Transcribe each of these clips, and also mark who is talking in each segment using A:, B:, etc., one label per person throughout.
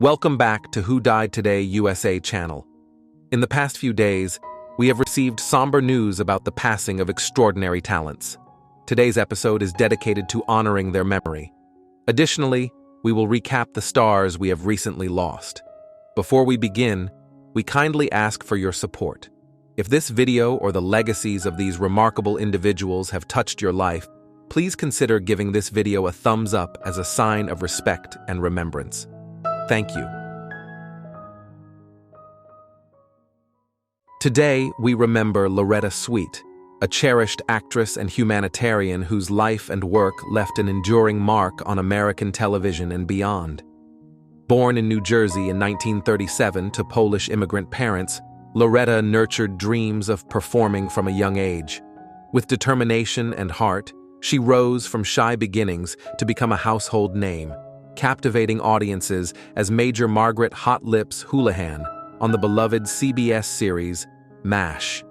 A: Welcome back to Who Died Today USA channel. In the past few days, we have received somber news about the passing of extraordinary talents. Today's episode is dedicated to honoring their memory. Additionally, we will recap the stars we have recently lost. Before we begin, we kindly ask for your support. If this video or the legacies of these remarkable individuals have touched your life, please consider giving this video a thumbs up as a sign of respect and remembrance. Thank you. Today, we remember Loretta Swit, a cherished actress and humanitarian whose life and work left an enduring mark on American television and beyond. Born in New Jersey in 1937 to Polish immigrant parents, Loretta nurtured dreams of performing from a young age. With determination and heart, she rose from shy beginnings to become a household name, captivating audiences as Major Margaret "Hot Lips" Houlihan on the beloved CBS series MASH.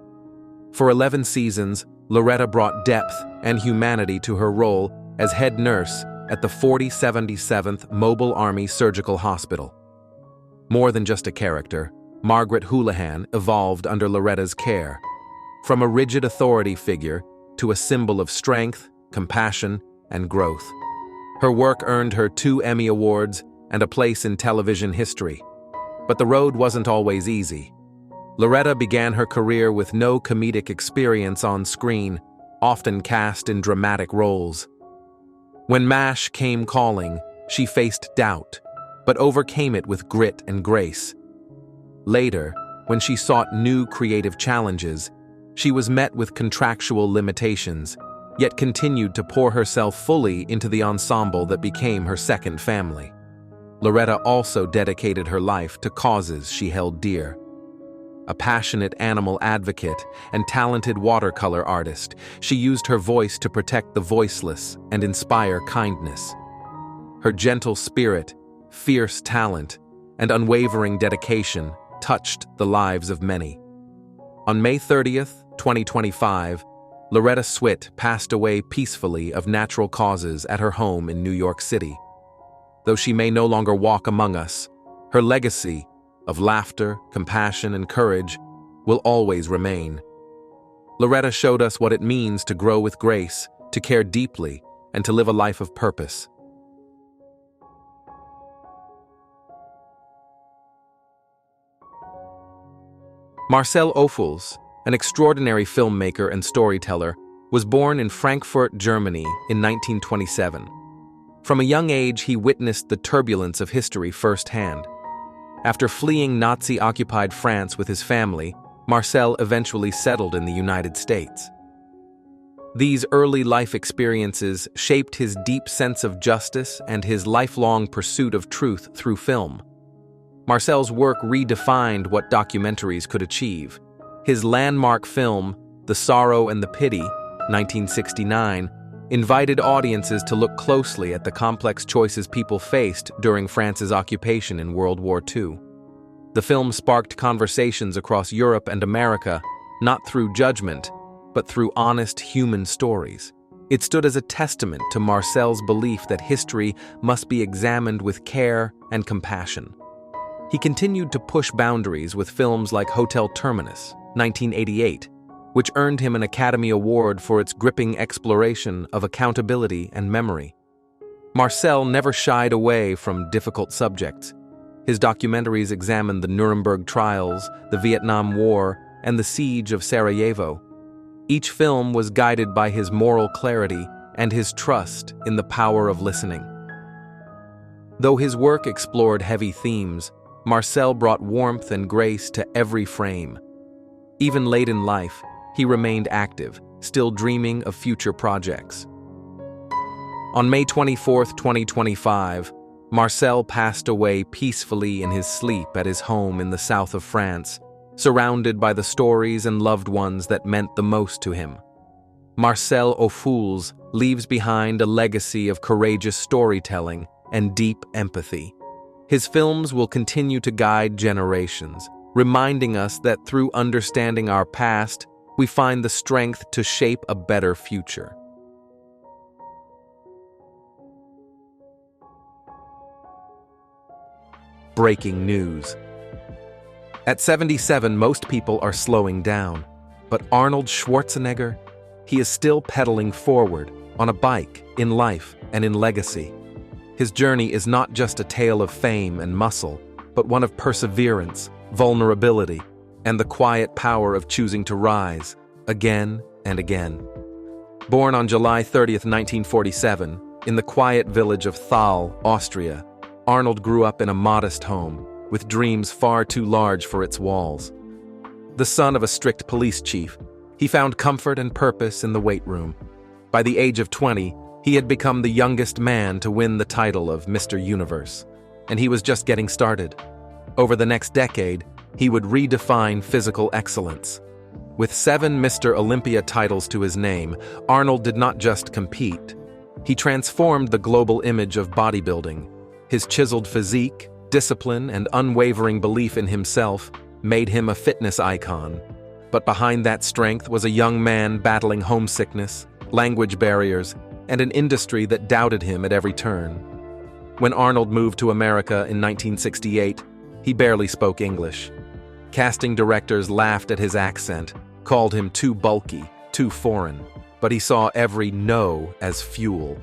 A: For 11 seasons, Loretta brought depth and humanity to her role as head nurse at the 4077th Mobile Army Surgical Hospital. More than just a character, Margaret Houlihan evolved under Loretta's care. From a rigid authority figure to a symbol of strength, compassion, and growth. Her work earned her 2 Emmy Awards and a place in television history. But the road wasn't always easy. Loretta began her career with no comedic experience on screen, often cast in dramatic roles. When MASH came calling, she faced doubt, but overcame it with grit and grace. Later, when she sought new creative challenges, she was met with contractual limitations, yet continued to pour herself fully into the ensemble that became her second family. Loretta also dedicated her life to causes she held dear. A passionate animal advocate and talented watercolor artist, she used her voice to protect the voiceless and inspire kindness. Her gentle spirit, fierce talent, and unwavering dedication touched the lives of many. On May 30th, 2025, Loretta Swit passed away peacefully of natural causes at her home in New York City. Though she may no longer walk among us, her legacy of laughter, compassion, and courage will always remain. Loretta showed us what it means to grow with grace, to care deeply, and to live a life of purpose. Marcel Ophuls, an extraordinary filmmaker and storyteller, was born in Frankfurt, Germany in 1927. From a young age, he witnessed the turbulence of history firsthand. After fleeing Nazi-occupied France with his family, Marcel eventually settled in the United States. These early life experiences shaped his deep sense of justice and his lifelong pursuit of truth through film. Marcel's work redefined what documentaries could achieve. His landmark film, The Sorrow and the Pity, 1969, invited audiences to look closely at the complex choices people faced during France's occupation in World War II. The film sparked conversations across Europe and America, not through judgment, but through honest human stories. It stood as a testament to Marcel's belief that history must be examined with care and compassion. He continued to push boundaries with films like Hotel Terminus, 1988, which earned him an Academy Award for its gripping exploration of accountability and memory. Marcel never shied away from difficult subjects. His documentaries examined the Nuremberg trials, the Vietnam War, and the siege of Sarajevo. Each film was guided by his moral clarity and his trust in the power of listening. Though his work explored heavy themes, Marcel brought warmth and grace to every frame. Even late in life, he remained active, still dreaming of future projects. On May 24, 2025, Marcel passed away peacefully in his sleep at his home in the south of France, surrounded by the stories and loved ones that meant the most to him. Marcel Ophuls leaves behind a legacy of courageous storytelling and deep empathy. His films will continue to guide generations, reminding us that through understanding our past, we find the strength to shape a better future. breaking news. At 77, most people are slowing down. But Arnold Schwarzenegger, he is still pedaling forward, on a bike, in life, and in legacy. His journey is not just a tale of fame and muscle, but one of perseverance, vulnerability, and the quiet power of choosing to rise, again and again. Born on July 30th, 1947, in the quiet village of Thal, Austria, Arnold grew up in a modest home, with dreams far too large for its walls. The son of a strict police chief, he found comfort and purpose in the weight room. By the age of 20, he had become the youngest man to win the title of Mr. Universe, and he was just getting started. Over the next decade, he would redefine physical excellence. With 7 Mr. Olympia titles to his name, Arnold did not just compete. He transformed the global image of bodybuilding. His chiseled physique, discipline, and unwavering belief in himself made him a fitness icon. But behind that strength was a young man battling homesickness, language barriers, and an industry that doubted him at every turn. When Arnold moved to America in 1968, he barely spoke English. Casting directors laughed at his accent, called him too bulky, too foreign, but he saw every no as fuel.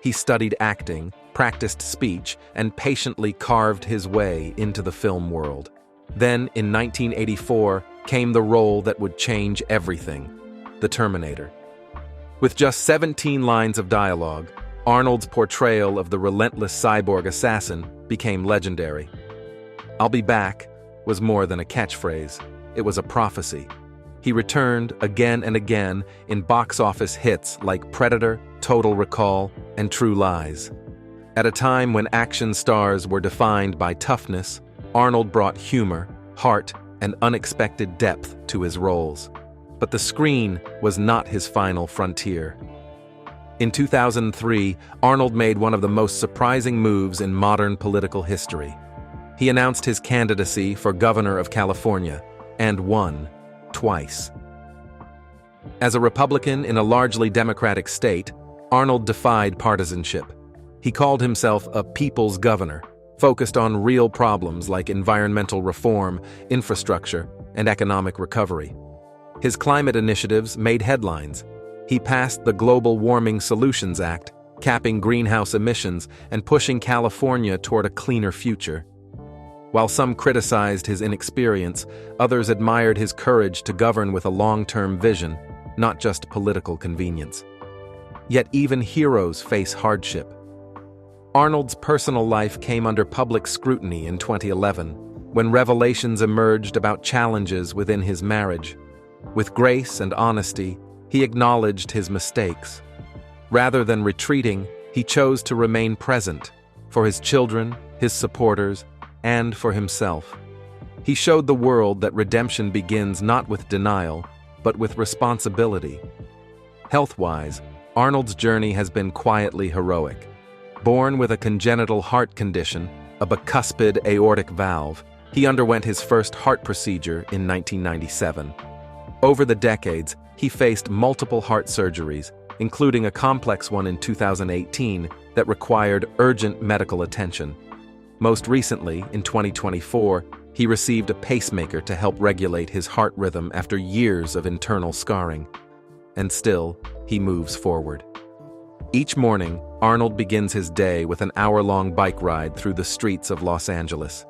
A: He studied acting, practiced speech, and patiently carved his way into the film world. Then, in 1984, came the role that would change everything: the Terminator. With just 17 lines of dialogue, Arnold's portrayal of the relentless cyborg assassin became legendary. "I'll be back" was more than a catchphrase, it was a prophecy. He returned again and again in box office hits like Predator, Total Recall, and True Lies. At a time when action stars were defined by toughness, Arnold brought humor, heart, and unexpected depth to his roles. But the screen was not his final frontier. In 2003, Arnold made one of the most surprising moves in modern political history. He announced his candidacy for governor of California, and won, twice. As a Republican in a largely Democratic state, Arnold defied partisanship. He called himself a people's governor, focused on real problems like environmental reform, infrastructure, and economic recovery. His climate initiatives made headlines. He passed the Global Warming Solutions Act, capping greenhouse emissions and pushing California toward a cleaner future. While some criticized his inexperience, others admired his courage to govern with a long-term vision, not just political convenience. Yet even heroes face hardship. Arnold's personal life came under public scrutiny in 2011, when revelations emerged about challenges within his marriage. With grace and honesty, he acknowledged his mistakes. Rather than retreating, he chose to remain present for his children, his supporters, and for himself. He showed the world that redemption begins not with denial, but with responsibility. Health-wise, Arnold's journey has been quietly heroic. Born with a congenital heart condition, a bicuspid aortic valve, he underwent his first heart procedure in 1997. Over the decades, he faced multiple heart surgeries, including a complex one in 2018 that required urgent medical attention. Most recently, in 2024, he received a pacemaker to help regulate his heart rhythm after years of internal scarring. And still, he moves forward. Each morning, Arnold begins his day with an hour-long bike ride through the streets of Los Angeles.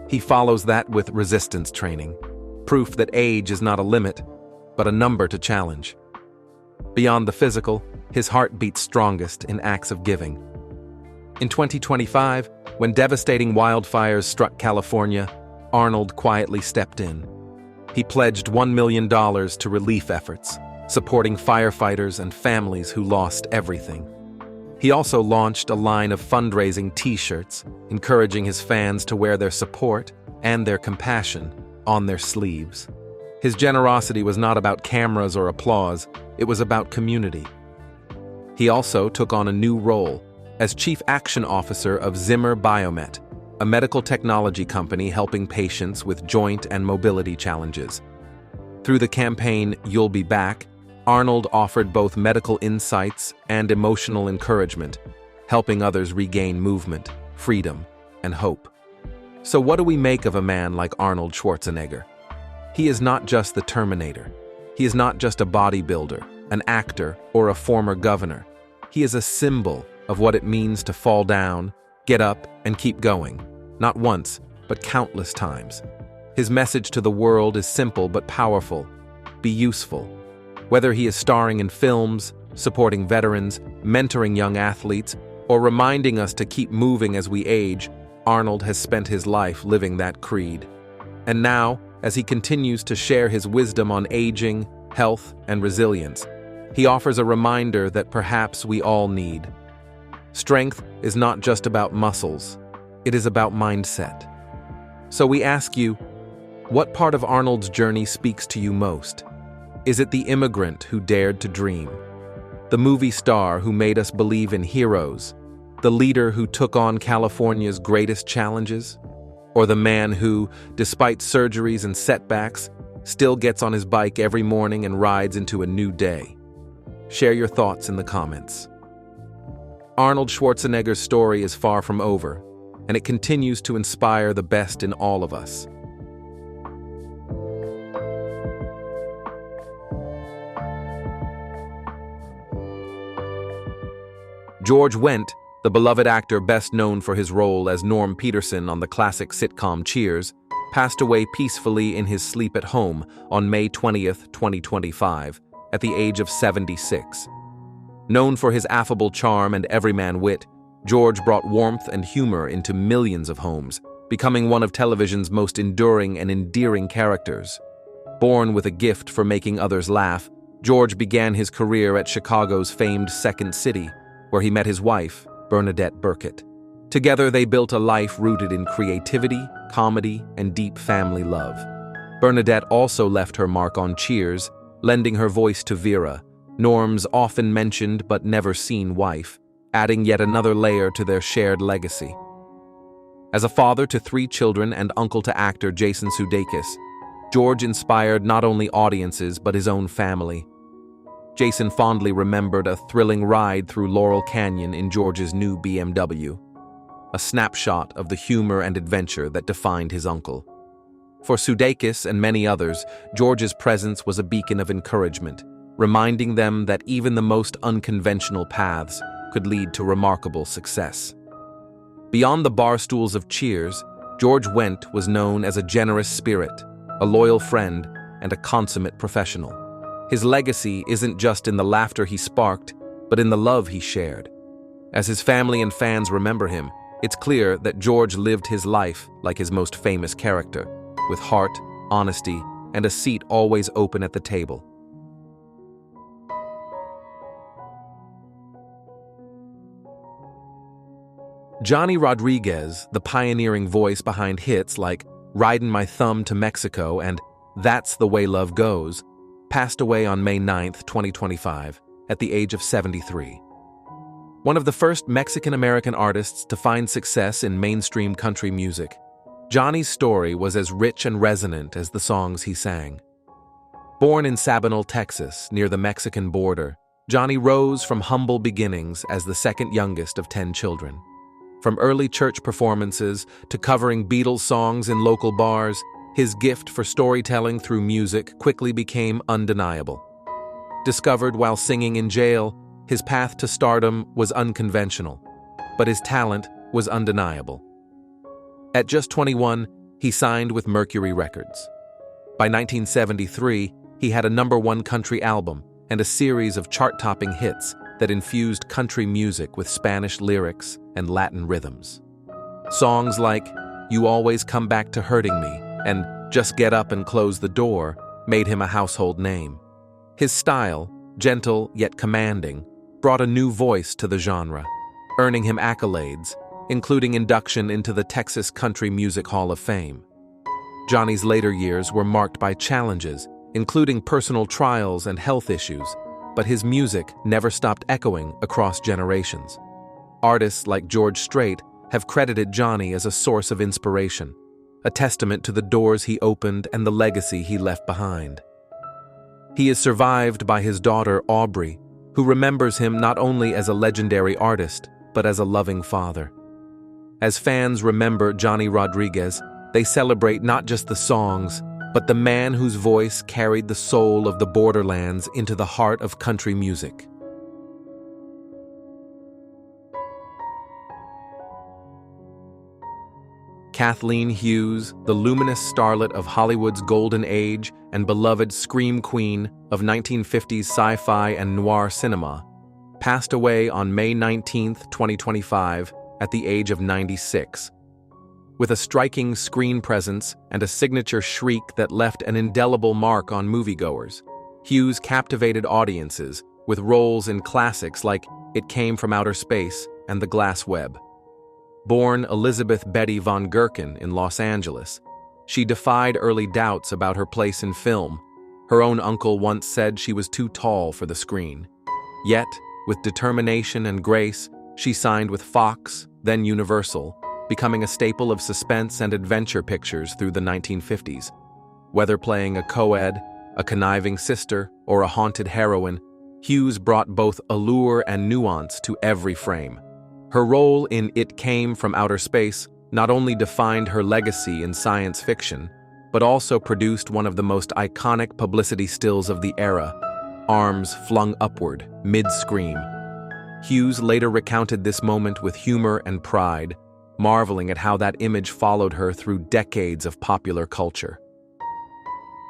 A: He follows that with resistance training, proof that age is not a limit, but a number to challenge. Beyond the physical, his heart beats strongest in acts of giving. In 2025, when devastating wildfires struck California, Arnold quietly stepped in. He pledged $1 million to relief efforts, supporting firefighters and families who lost everything. He also launched a line of fundraising T-shirts, encouraging his fans to wear their support and their compassion on their sleeves. His generosity was not about cameras or applause, it was about community. He also took on a new role as Chief Action Officer of Zimmer Biomet, a medical technology company helping patients with joint and mobility challenges. Through the campaign You'll Be Back, Arnold offered both medical insights and emotional encouragement, helping others regain movement, freedom, and hope. So what do we make of a man like Arnold Schwarzenegger? He is not just the Terminator. He is not just a bodybuilder, an actor, or a former governor. He is a symbol of what it means to fall down, get up, and keep going. Not once, but countless times. His message to the world is simple but powerful. Be useful. Whether he is starring in films, supporting veterans, mentoring young athletes, or reminding us to keep moving as we age, Arnold has spent his life living that creed. And now, as he continues to share his wisdom on aging, health, and resilience, he offers a reminder that perhaps we all need. Strength is not just about muscles, it is about mindset. So we ask you, what part of Arnold's journey speaks to you most? Is it the immigrant who dared to dream? The movie star who made us believe in heroes? The leader who took on California's greatest challenges? Or the man who, despite surgeries and setbacks, still gets on his bike every morning and rides into a new day? Share your thoughts in the comments. Arnold Schwarzenegger's story is far from over, and it continues to inspire the best in all of us. George Wendt, the beloved actor best known for his role as Norm Peterson on the classic sitcom Cheers, passed away peacefully in his sleep at home on May 20th, 2025, at the age of 76. Known for his affable charm and everyman wit, George brought warmth and humor into millions of homes, becoming one of television's most enduring and endearing characters. Born with a gift for making others laugh, George began his career at Chicago's famed Second City, where he met his wife, Bernadette Burkett. Together, they built a life rooted in creativity, comedy, and deep family love. Bernadette also left her mark on Cheers, lending her voice to Vera, Norm's often mentioned but never seen wife, adding yet another layer to their shared legacy. As a father to 3 children and uncle to actor Jason Sudeikis, George inspired not only audiences but his own family. Jason fondly remembered a thrilling ride through Laurel Canyon in George's new BMW, a snapshot of the humor and adventure that defined his uncle. For Sudeikis and many others, George's presence was a beacon of encouragement, reminding them that even the most unconventional paths could lead to remarkable success. Beyond the barstools of Cheers, George Wendt was known as a generous spirit, a loyal friend, and a consummate professional. His legacy isn't just in the laughter he sparked, but in the love he shared. As his family and fans remember him, it's clear that George lived his life like his most famous character, with heart, honesty, and a seat always open at the table. Johnny Rodriguez, the pioneering voice behind hits like Ridin' My Thumb to Mexico and That's the Way Love Goes, passed away on May 9, 2025, at the age of 73. One of the first Mexican-American artists to find success in mainstream country music, Johnny's story was as rich and resonant as the songs he sang. Born in Sabinal, Texas, near the Mexican border, Johnny rose from humble beginnings as the second youngest of 10 children. From early church performances to covering Beatles songs in local bars, his gift for storytelling through music quickly became undeniable. Discovered while singing in jail, his path to stardom was unconventional, but his talent was undeniable. At just 21, he signed with Mercury Records. By 1973, he had a #1 country album and a series of chart-topping hits that infused country music with Spanish lyrics and Latin rhythms. Songs like You Always Come Back to Hurting Me and Just Get Up and Close the Door made him a household name. His style, gentle yet commanding, brought a new voice to the genre, earning him accolades, including induction into the Texas Country Music Hall of Fame. Johnny's later years were marked by challenges, including personal trials and health issues, but his music never stopped echoing across generations. Artists like George Strait have credited Johnny as a source of inspiration, a testament to the doors he opened and the legacy he left behind. He is survived by his daughter Aubrey, who remembers him not only as a legendary artist, but as a loving father. As fans remember Johnny Rodriguez, they celebrate not just the songs, but the man whose voice carried the soul of the borderlands into the heart of country music. Kathleen Hughes, the luminous starlet of Hollywood's golden age and beloved scream queen of 1950s sci-fi and noir cinema, passed away on May 19, 2025, at the age of 96. With a striking screen presence and a signature shriek that left an indelible mark on moviegoers, Hughes captivated audiences with roles in classics like It Came from Outer Space and The Glass Web. Born Elizabeth Betty von Gherkin in Los Angeles, she defied early doubts about her place in film. Her own uncle once said she was too tall for the screen. Yet, with determination and grace, she signed with Fox, then Universal, becoming a staple of suspense and adventure pictures through the 1950s. Whether playing a co-ed, a conniving sister, or a haunted heroine, Hughes brought both allure and nuance to every frame. Her role in It Came from Outer Space not only defined her legacy in science fiction, but also produced one of the most iconic publicity stills of the era, arms flung upward, mid-scream. Hughes later recounted this moment with humor and pride, marveling at how that image followed her through decades of popular culture.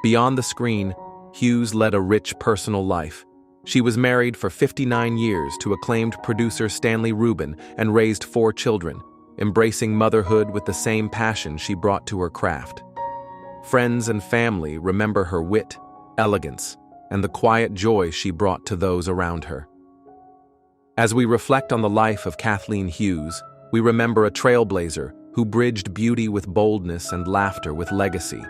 A: Beyond the screen, Hughes led a rich personal life. She was married for 59 years to acclaimed producer Stanley Rubin and raised 4 children, embracing motherhood with the same passion she brought to her craft. Friends and family remember her wit, elegance, and the quiet joy she brought to those around her. As we reflect on the life of Kathleen Hughes, we remember a trailblazer who bridged beauty with boldness and laughter with legacy.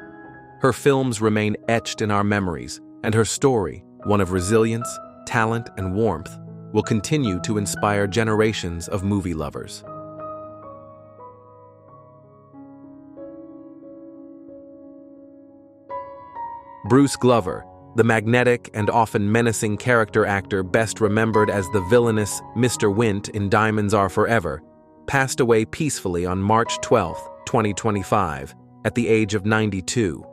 A: Her films remain etched in our memories, and her story, one of resilience, talent, and warmth, will continue to inspire generations of movie lovers. Bruce Glover, the magnetic and often menacing character actor best remembered as the villainous Mr. Wendt in Diamonds Are Forever, passed away peacefully on March 12, 2025, at the age of 92.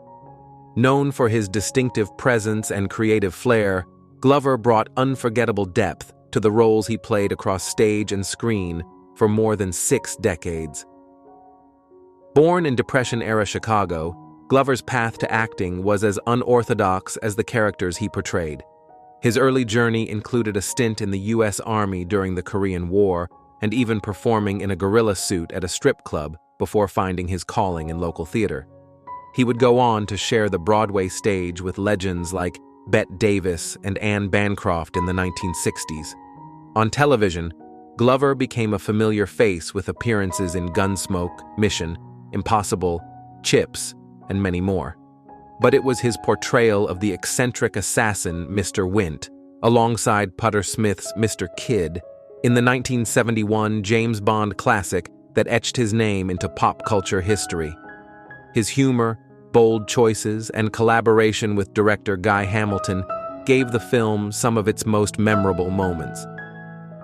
A: Known for his distinctive presence and creative flair, Glover brought unforgettable depth to the roles he played across stage and screen for more than 6 decades. Born in Depression-era Chicago, Glover's path to acting was as unorthodox as the characters he portrayed. His early journey included a stint in the U.S. Army during the Korean War and even performing in a gorilla suit at a strip club before finding his calling in local theater. He would go on to share the Broadway stage with legends like Bette Davis and Anne Bancroft in the 1960s. On television, Glover became a familiar face with appearances in Gunsmoke, Mission, Impossible, Chips, and many more. But it was his portrayal of the eccentric assassin Mr. Wendt, alongside Putter Smith's Mr. Kidd, in the 1971 James Bond classic that etched his name into pop culture history. His humor, bold choices, and collaboration with director Guy Hamilton gave the film some of its most memorable moments.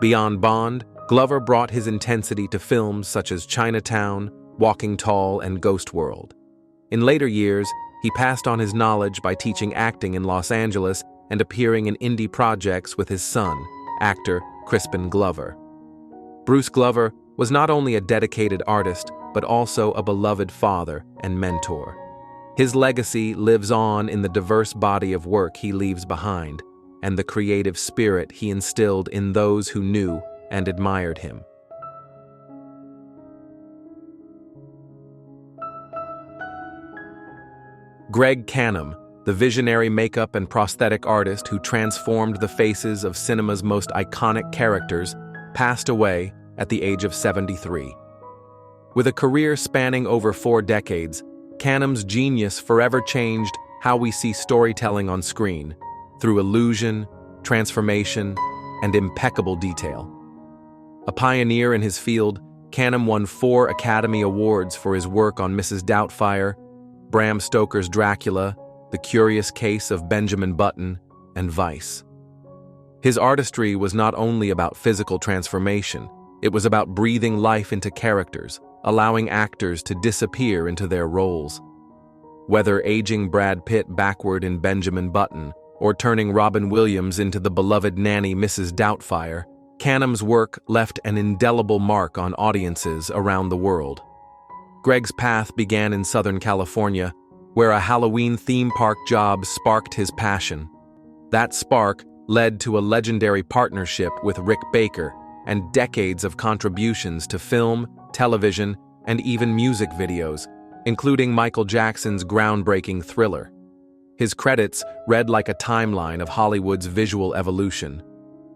A: Beyond Bond, Glover brought his intensity to films such as Chinatown, Walking Tall, and Ghost World. In later years, he passed on his knowledge by teaching acting in Los Angeles and appearing in indie projects with his son, actor Crispin Glover. Bruce Glover was not only a dedicated artist, but also a beloved father and mentor. His legacy lives on in the diverse body of work he leaves behind and the creative spirit he instilled in those who knew and admired him. Greg Cannom, the visionary makeup and prosthetic artist who transformed the faces of cinema's most iconic characters, passed away at the age of 73. With a career spanning over 4 decades, Cannom's genius forever changed how we see storytelling on screen, through illusion, transformation, and impeccable detail. A pioneer in his field, Cannom won 4 Academy Awards for his work on Mrs. Doubtfire, Bram Stoker's Dracula, The Curious Case of Benjamin Button, and Vice. His artistry was not only about physical transformation, it was about breathing life into characters, allowing actors to disappear into their roles. Whether aging Brad Pitt backward in Benjamin Button or turning Robin Williams into the beloved nanny Mrs. Doubtfire, Cannom's work left an indelible mark on audiences around the world. Greg's path began in Southern California, where a Halloween theme park job sparked his passion. That spark led to a legendary partnership with Rick Baker and decades of contributions to film, television, and even music videos, including Michael Jackson's groundbreaking Thriller. His credits read like a timeline of Hollywood's visual evolution.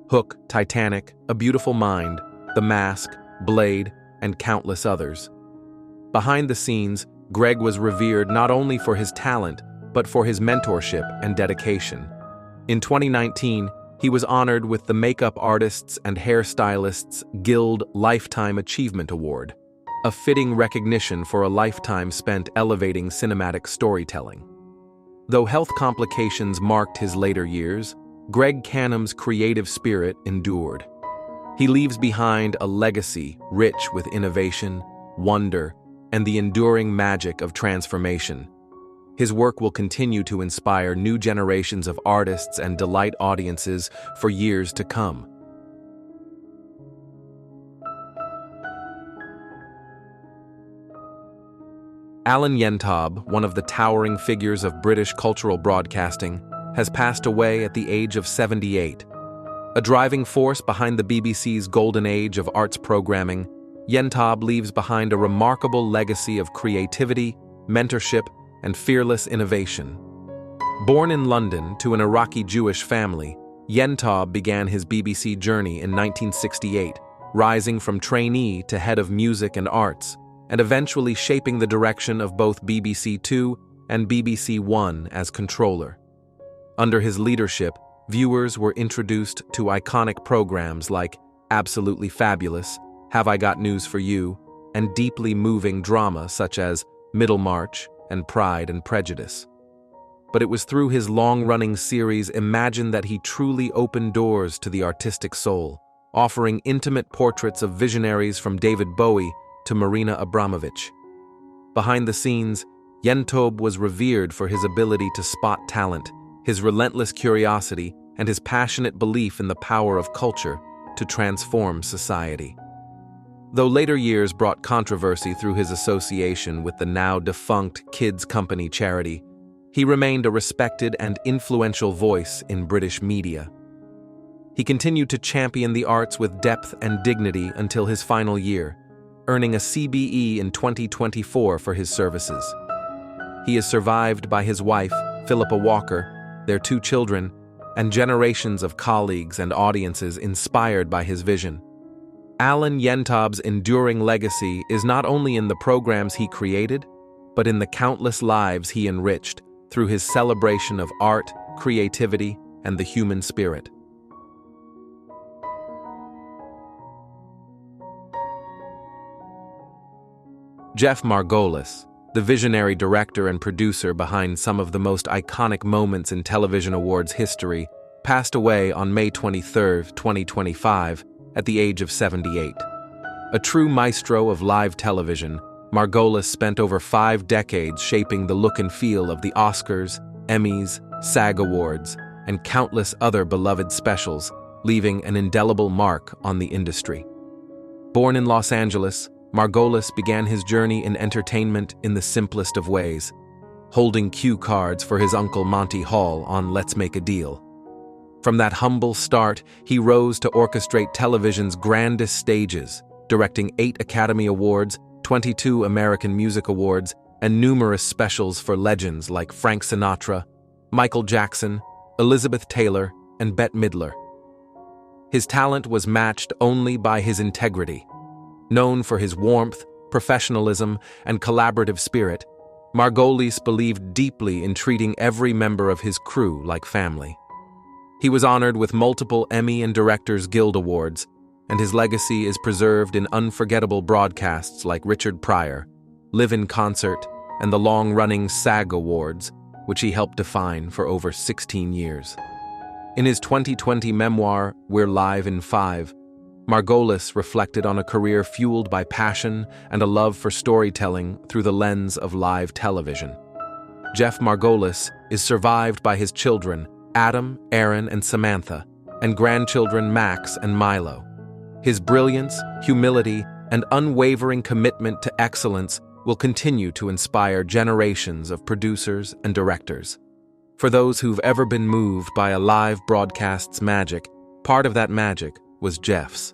A: Hook, Titanic, A Beautiful Mind, The Mask, Blade, and countless others. Behind the scenes, Greg was revered not only for his talent, but for his mentorship and dedication. In 2019, he was honored with the Makeup Artists and Hairstylists Guild Lifetime Achievement Award, a fitting recognition for a lifetime spent elevating cinematic storytelling. Though health complications marked his later years, Greg Cannom's creative spirit endured. He leaves behind a legacy rich with innovation, wonder, and the enduring magic of transformation. His work will continue to inspire new generations of artists and delight audiences for years to come. Alan Yentab, one of the towering figures of British cultural broadcasting, has passed away at the age of 78. A driving force behind the BBC's golden age of arts programming, Yentab leaves behind a remarkable legacy of creativity, mentorship, and fearless innovation. Born in London to an Iraqi Jewish family, Yentab began his BBC journey in 1968, rising from trainee to head of music and arts, and eventually shaping the direction of both BBC Two and BBC One as controller. Under his leadership, viewers were introduced to iconic programs like Absolutely Fabulous, Have I Got News for You, and deeply moving drama such as Middlemarch and Pride and Prejudice. But it was through his long-running series Imagine that he truly opened doors to the artistic soul, offering intimate portraits of visionaries from David Bowie to Marina Abramovich. Behind the scenes, Yentab was revered for his ability to spot talent, his relentless curiosity, and his passionate belief in the power of culture to transform society. Though later years brought controversy through his association with the now-defunct Kids Company charity, he remained a respected and influential voice in British media. He continued to champion the arts with depth and dignity until his final year, earning a CBE in 2024 for his services. He is survived by his wife, Philippa Walker, their 2 children, and generations of colleagues and audiences inspired by his vision. Alan Yentab's enduring legacy is not only in the programs he created, but in the countless lives he enriched through his celebration of art, creativity, and the human spirit. Jeff Margolus, the visionary director and producer behind some of the most iconic moments in television awards history, passed away on May 23, 2025, at the age of 78. A true maestro of live television, Margolus spent over 5 decades shaping the look and feel of the Oscars, Emmys, SAG Awards, and countless other beloved specials, leaving an indelible mark on the industry. Born in Los Angeles, Margolus began his journey in entertainment in the simplest of ways, holding cue cards for his uncle Monty Hall on Let's Make a Deal. From that humble start, he rose to orchestrate television's grandest stages, directing 8 Academy Awards, 22 American Music Awards, and numerous specials for legends like Frank Sinatra, Michael Jackson, Elizabeth Taylor, and Bette Midler. His talent was matched only by his integrity. Known for his warmth, professionalism, and collaborative spirit, Margolus believed deeply in treating every member of his crew like family. He was honored with multiple Emmy and Directors Guild Awards, and his legacy is preserved in unforgettable broadcasts like Richard Pryor, Live in Concert, and the long-running SAG Awards, which he helped define for over 16 years. In his 2020 memoir, We're Live in 5, Margolus reflected on a career fueled by passion and a love for storytelling through the lens of live television. Jeff Margolus is survived by his children, Adam, Aaron, and Samantha, and grandchildren Max and Milo. His brilliance, humility, and unwavering commitment to excellence will continue to inspire generations of producers and directors. For those who've ever been moved by a live broadcast's magic, part of that magic was Jeff's.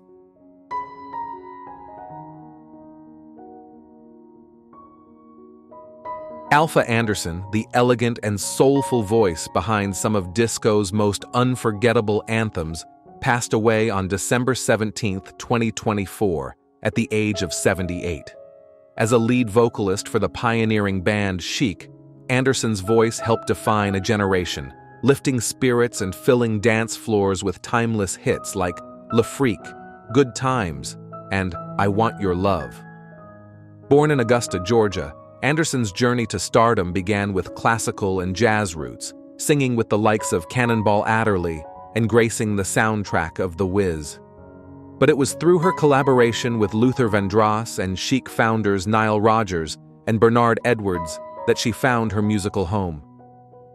A: Alpha Anderson, the elegant and soulful voice behind some of disco's most unforgettable anthems, passed away on December 17, 2024, at the age of 78. As a lead vocalist for the pioneering band Chic, Anderson's voice helped define a generation, lifting spirits and filling dance floors with timeless hits like Le Freak, Good Times, and I Want Your Love. Born in Augusta, Georgia, Anderson's journey to stardom began with classical and jazz roots, singing with the likes of Cannonball Adderley and gracing the soundtrack of The Wiz. But it was through her collaboration with Luther Vandross and Chic founders Nile Rodgers and Bernard Edwards that she found her musical home.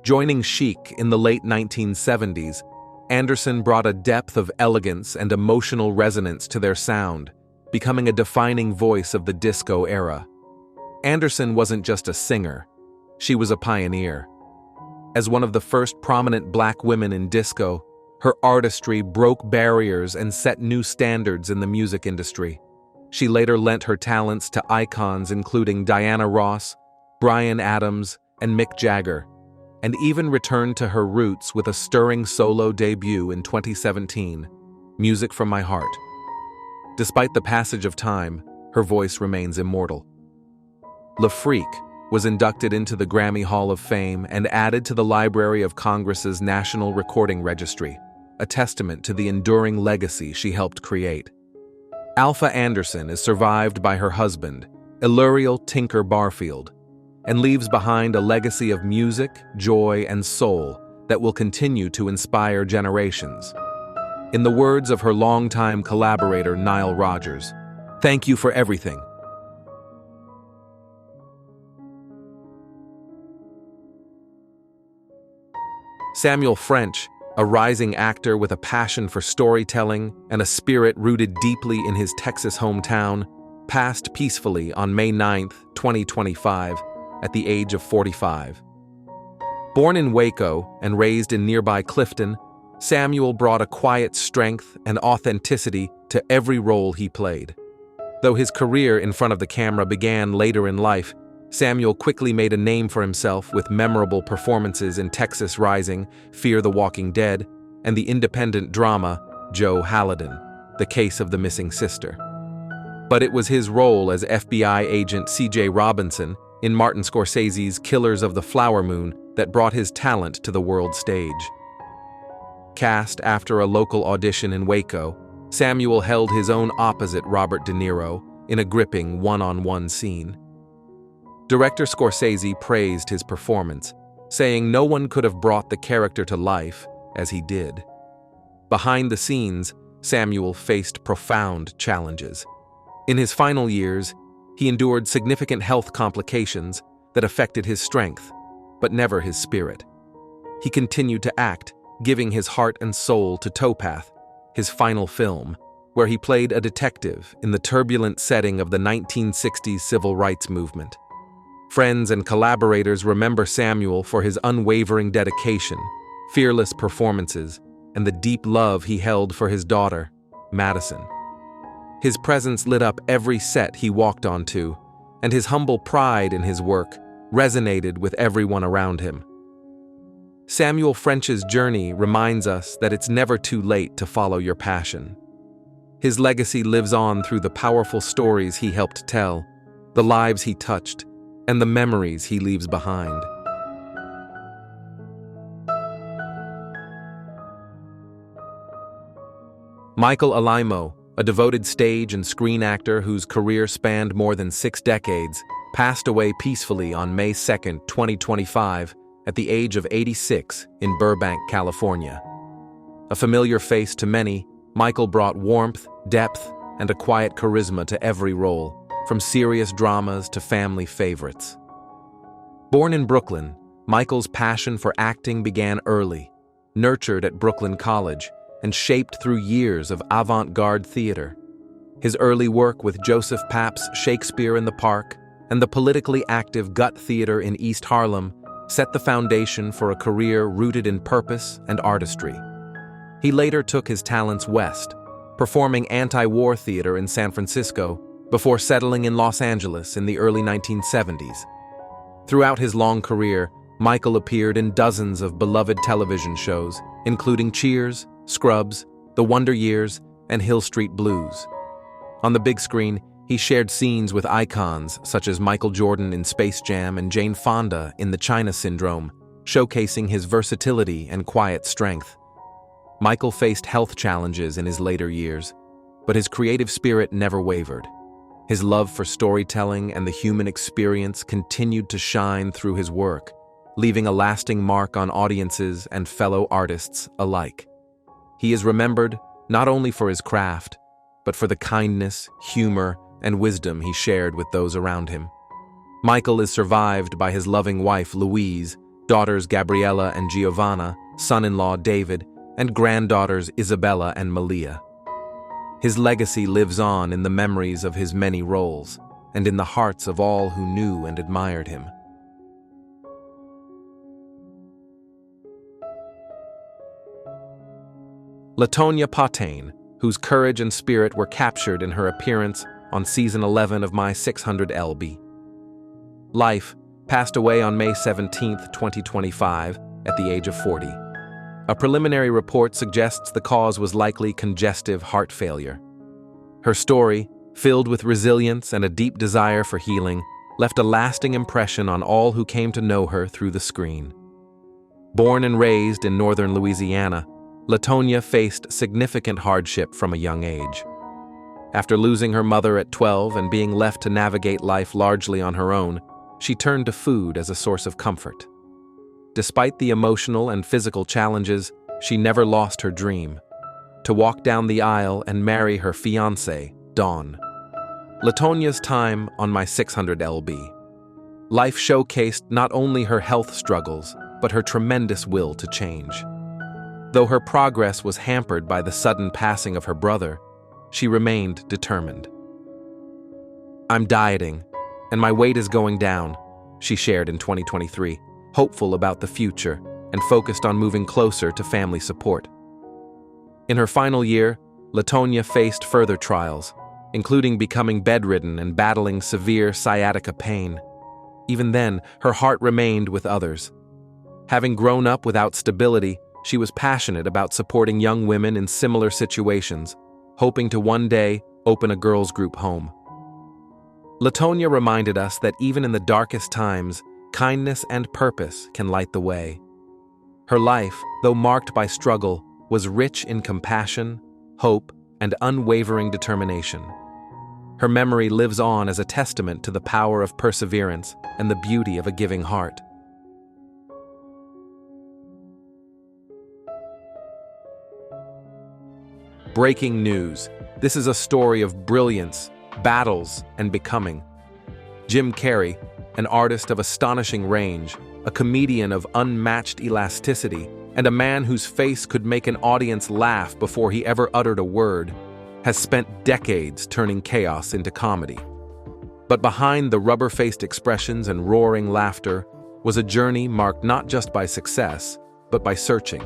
A: Joining Chic in the late 1970s, Anderson brought a depth of elegance and emotional resonance to their sound, becoming a defining voice of the disco era. Anderson wasn't just a singer, she was a pioneer. As one of the first prominent black women in disco, her artistry broke barriers and set new standards in the music industry. She later lent her talents to icons including Diana Ross, Bryan Adams, and Mick Jagger, and even returned to her roots with a stirring solo debut in 2017, Music from My Heart. Despite the passage of time, her voice remains immortal. Le Freak was inducted into the Grammy Hall of Fame and added to the Library of Congress's National Recording Registry, a testament to the enduring legacy she helped create. Alpha Anderson is survived by her husband, Iluriel Tinker Barfield, and leaves behind a legacy of music, joy, and soul that will continue to inspire generations. In the words of her longtime collaborator Nile Rodgers, "Thank you for everything." Samuel French, a rising actor with a passion for storytelling and a spirit rooted deeply in his Texas hometown, passed peacefully on May 9, 2025, at the age of 45. Born in Waco and raised in nearby Clifton, Samuel brought a quiet strength and authenticity to every role he played. Though his career in front of the camera began later in life, Samuel quickly made a name for himself with memorable performances in Texas Rising, Fear the Walking Dead, and the independent drama Joe Hallidan, The Case of the Missing Sister. But it was his role as FBI agent C.J. Robinson in Martin Scorsese's Killers of the Flower Moon that brought his talent to the world stage. Cast after a local audition in Waco, Samuel held his own opposite Robert De Niro in a gripping one-on-one scene. Director Scorsese praised his performance, saying no one could have brought the character to life as he did. Behind the scenes, Samuel faced profound challenges. In his final years, he endured significant health complications that affected his strength, but never his spirit. He continued to act, giving his heart and soul to Towpath, his final film, where he played a detective in the turbulent setting of the 1960s civil rights movement. Friends and collaborators remember Samuel for his unwavering dedication, fearless performances, and the deep love he held for his daughter, Madison. His presence lit up every set he walked onto, and his humble pride in his work resonated with everyone around him. Samuel French's journey reminds us that it's never too late to follow your passion. His legacy lives on through the powerful stories he helped tell, the lives he touched, and the memories he leaves behind. Michael Alimo, a devoted stage and screen actor whose career spanned more than 6 decades, passed away peacefully on May 2, 2025, at the age of 86 in Burbank, California. A familiar face to many, Michael brought warmth, depth, and a quiet charisma to every role, from serious dramas to family favorites. Born in Brooklyn, Michael's passion for acting began early, nurtured at Brooklyn College, and shaped through years of avant-garde theater. His early work with Joseph Papp's Shakespeare in the Park and the politically active Gut Theater in East Harlem set the foundation for a career rooted in purpose and artistry. He later took his talents west, performing anti-war theater in San Francisco before settling in Los Angeles in the early 1970s. Throughout his long career, Michael appeared in dozens of beloved television shows, including Cheers, Scrubs, The Wonder Years, and Hill Street Blues. On the big screen, he shared scenes with icons such as Michael Jordan in Space Jam and Jane Fonda in The China Syndrome, showcasing his versatility and quiet strength. Michael faced health challenges in his later years, but his creative spirit never wavered. His love for storytelling and the human experience continued to shine through his work, leaving a lasting mark on audiences and fellow artists alike. He is remembered not only for his craft, but for the kindness, humor, and wisdom he shared with those around him. Michael is survived by his loving wife, Louise, daughters Gabriella and Giovanna, son-in-law David, and granddaughters Isabella and Malia. His legacy lives on in the memories of his many roles and in the hearts of all who knew and admired him. LaTonya Patain, whose courage and spirit were captured in her appearance on season 11 of My 600 LB. Life passed away on May 17, 2025, at the age of 40. A preliminary report suggests the cause was likely congestive heart failure. Her story, filled with resilience and a deep desire for healing, left a lasting impression on all who came to know her through the screen. Born and raised in northern Louisiana, LaTonya faced significant hardship from a young age. After losing her mother at 12 and being left to navigate life largely on her own, she turned to food as a source of comfort. Despite the emotional and physical challenges, she never lost her dream: to walk down the aisle and marry her fiancé, Don. LaTonya's time on My 600 LB. Life showcased not only her health struggles, but her tremendous will to change. Though her progress was hampered by the sudden passing of her brother, she remained determined. "I'm dieting, and my weight is going down," she shared in 2023, hopeful about the future and focused on moving closer to family support. In her final year, LaTonya faced further trials, including becoming bedridden and battling severe sciatica pain. Even then, her heart remained with others. Having grown up without stability, she was passionate about supporting young women in similar situations, hoping to one day open a girls' group home. LaTonya reminded us that even in the darkest times, kindness and purpose can light the way. Her life, though marked by struggle, was rich in compassion, hope, and unwavering determination. Her memory lives on as a testament to the power of perseverance and the beauty of a giving heart. Breaking news. This is a story of brilliance, battles, and becoming. Jim Carrey, an artist of astonishing range, a comedian of unmatched elasticity, and a man whose face could make an audience laugh before he ever uttered a word, has spent decades turning chaos into comedy. But behind the rubber-faced expressions and roaring laughter was a journey marked not just by success, but by searching.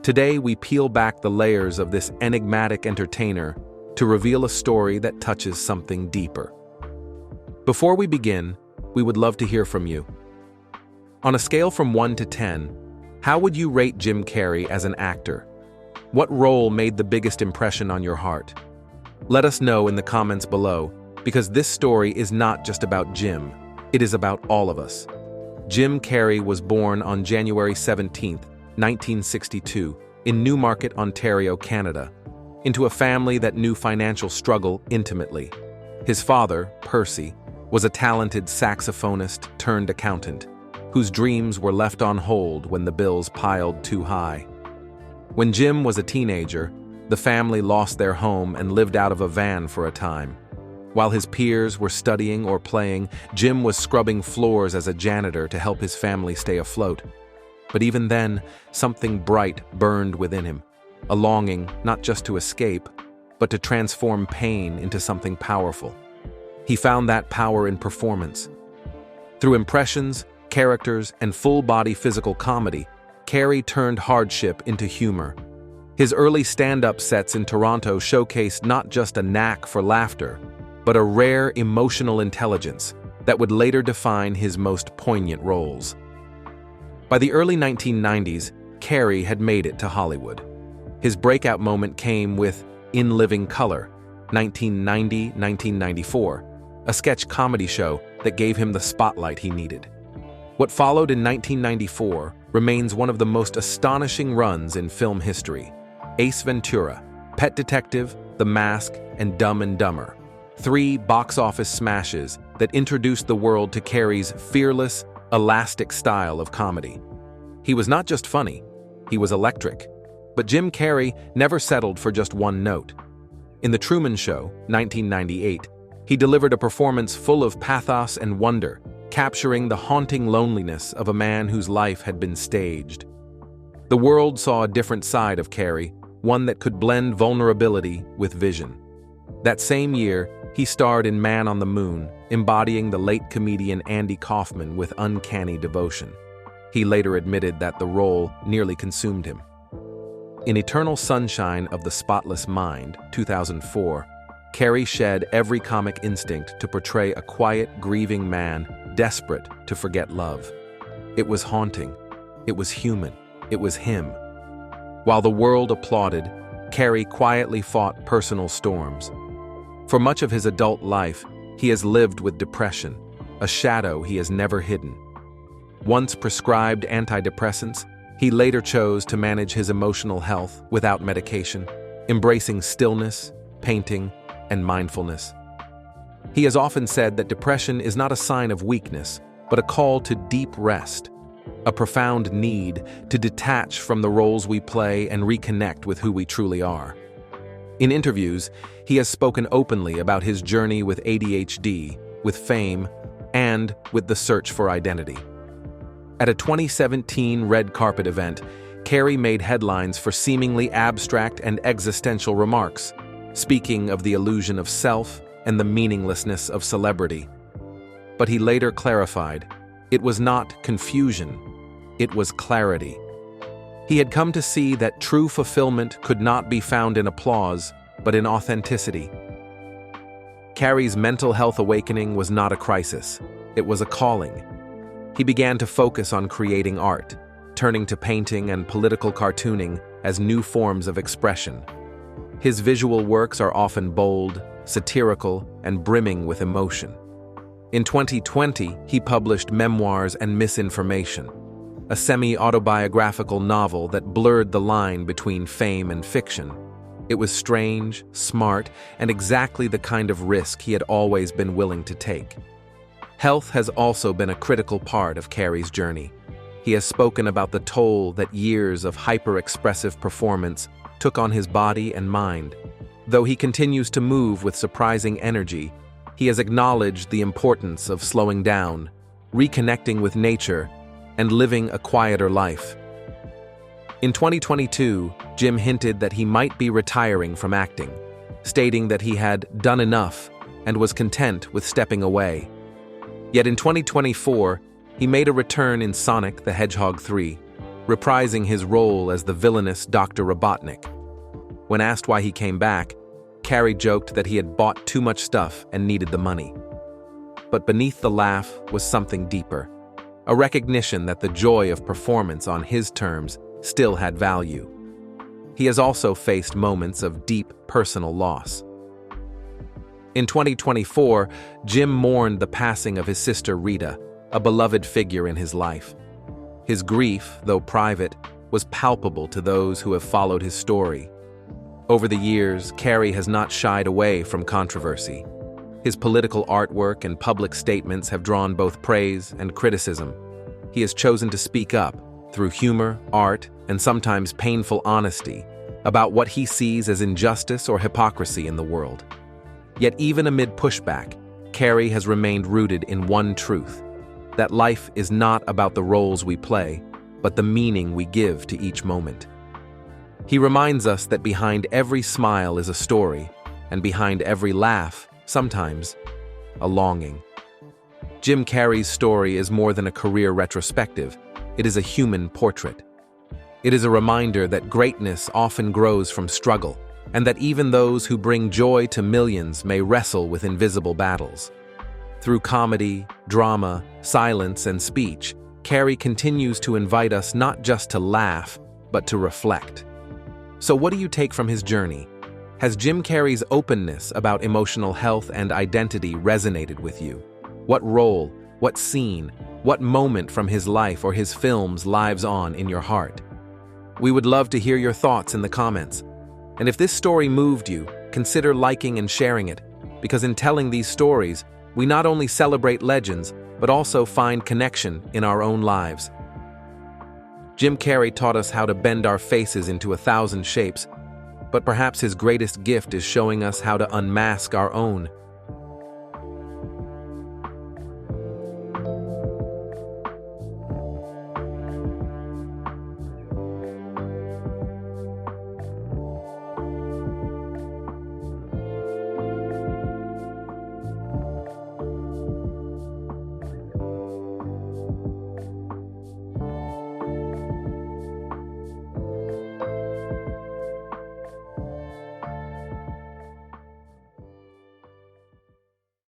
A: Today, we peel back the layers of this enigmatic entertainer to reveal a story that touches something deeper. Before we begin, we would love to hear from you. On a scale from 1 to 10, how would you rate Jim Carrey as an actor? What role made the biggest impression on your heart? Let us know in the comments below, because this story is not just about Jim, it is about all of us. Jim Carrey was born on January 17, 1962, in Newmarket, Ontario, Canada, into a family that knew financial struggle intimately. His father, Percy, was a talented saxophonist turned accountant, whose dreams were left on hold when the bills piled too high. When Jim was a teenager, The family lost their home and lived out of a van for a time. While his peers were studying or playing, Jim was scrubbing floors as a janitor to help his family stay afloat. But even then, something bright burned within him, a longing not just to escape, but to transform pain into something powerful. He found that power in performance. Through impressions, characters, and full-body physical comedy, Carrey turned hardship into humor. His early stand-up sets in Toronto showcased not just a knack for laughter, but a rare emotional intelligence that would later define his most poignant roles. By the early 1990s, Carrey had made it to Hollywood. His breakout moment came with In Living Color, 1990-1994, a sketch comedy show that gave him the spotlight he needed. What followed in 1994 remains one of the most astonishing runs in film history. Ace Ventura, Pet Detective, The Mask, and Dumb and Dumber. 3 box-office smashes that introduced the world to Carrey's fearless, elastic style of comedy. He was not just funny, he was electric. But Jim Carrey never settled for just one note. In The Truman Show, 1998, he delivered a performance full of pathos and wonder, capturing the haunting loneliness of a man whose life had been staged. The world saw a different side of Carrey, one that could blend vulnerability with vision. That same year, he starred in Man on the Moon, embodying the late comedian Andy Kaufman with uncanny devotion. He later admitted that the role nearly consumed him. In Eternal Sunshine of the Spotless Mind, 2004, Carrey shed every comic instinct to portray a quiet, grieving man desperate to forget love. It was haunting. It was human. It was him. While the world applauded, Carrey quietly fought personal storms. For much of his adult life, he has lived with depression, a shadow he has never hidden. Once prescribed antidepressants, he later chose to manage his emotional health without medication, embracing stillness, painting, and mindfulness. He has often said that depression is not a sign of weakness, but a call to deep rest, a profound need to detach from the roles we play and reconnect with who we truly are. In interviews, he has spoken openly about his journey with ADHD, with fame, and with the search for identity. At a 2017 red carpet event, Carrey made headlines for seemingly abstract and existential remarks, speaking of the illusion of self and the meaninglessness of celebrity. But he later clarified, it was not confusion, it was clarity. He had come to see that true fulfillment could not be found in applause, but in authenticity. Carrey's mental health awakening was not a crisis, it was a calling. He began to focus on creating art, turning to painting and political cartooning as new forms of expression. His visual works are often bold, satirical, and brimming with emotion. In 2020, he published Memoirs and Misinformation, a semi-autobiographical novel that blurred the line between fame and fiction. It was strange, smart, and exactly the kind of risk he had always been willing to take. Health has also been a critical part of Carrey's journey. He has spoken about the toll that years of hyper-expressive performance took on his body and mind. Though he continues to move with surprising energy, he has acknowledged the importance of slowing down, reconnecting with nature, and living a quieter life. In 2022, Jim hinted that he might be retiring from acting, stating that he had done enough and was content with stepping away. Yet in 2024, he made a return in Sonic the Hedgehog 3, reprising his role as the villainous Dr. Robotnik. When asked why he came back, Carrey joked that he had bought too much stuff and needed the money. But beneath the laugh was something deeper, a recognition that the joy of performance on his terms still had value. He has also faced moments of deep personal loss. In 2024, Jim mourned the passing of his sister Rita, a beloved figure in his life. His grief, though private, was palpable to those who have followed his story. Over the years, Carrey has not shied away from controversy. His political artwork and public statements have drawn both praise and criticism. He has chosen to speak up, through humor, art, and sometimes painful honesty, about what he sees as injustice or hypocrisy in the world. Yet even amid pushback, Carrey has remained rooted in one truth: that life is not about the roles we play, but the meaning we give to each moment. He reminds us that behind every smile is a story, and behind every laugh, sometimes, a longing. Jim Carrey's story is more than a career retrospective. It is a human portrait. It is a reminder that greatness often grows from struggle, and that even those who bring joy to millions may wrestle with invisible battles. Through comedy, drama, silence, and speech, Carrey continues to invite us not just to laugh, but to reflect. So what do you take from his journey? Has Jim Carrey's openness about emotional health and identity resonated with you? What role, what scene, what moment from his life or his films lives on in your heart? We would love to hear your thoughts in the comments. And if this story moved you, consider liking and sharing it, because in telling these stories, we not only celebrate legends, but also find connection in our own lives. Jim Carrey taught us how to bend our faces into 1,000 shapes, but perhaps his greatest gift is showing us how to unmask our own